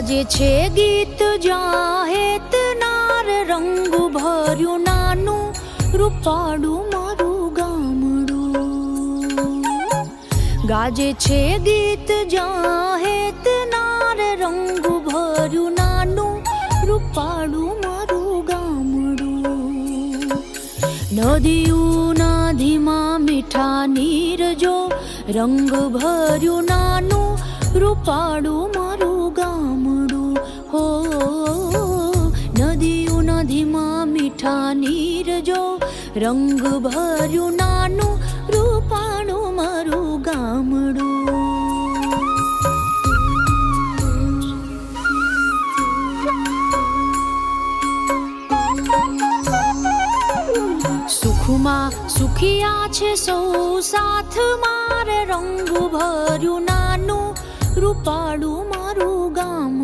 ગાજે છે ગીત જાહેત નાર રંગ ભર્યું નાનું રૂપાળું મારું ગામડું. ગાજે છે ગીત જાહેત નાર રંગ ભર્યું નાનું રૂપાળું મારું ગામડું. નદીઓના ધીમા મીઠા નીર જો રંગ ભર્યું નાનું રૂપાળું મારું ગામડું. હો નદીઓના ધીમા મીઠા નીર જો રંગ ભર્યું નાનું રૂપાળું મારું ગામડું. સુખમાં સુખિયા છે સૌ સાથ મારે રંગ ભર્યું નાનું રૂપાળું મારું ગામ.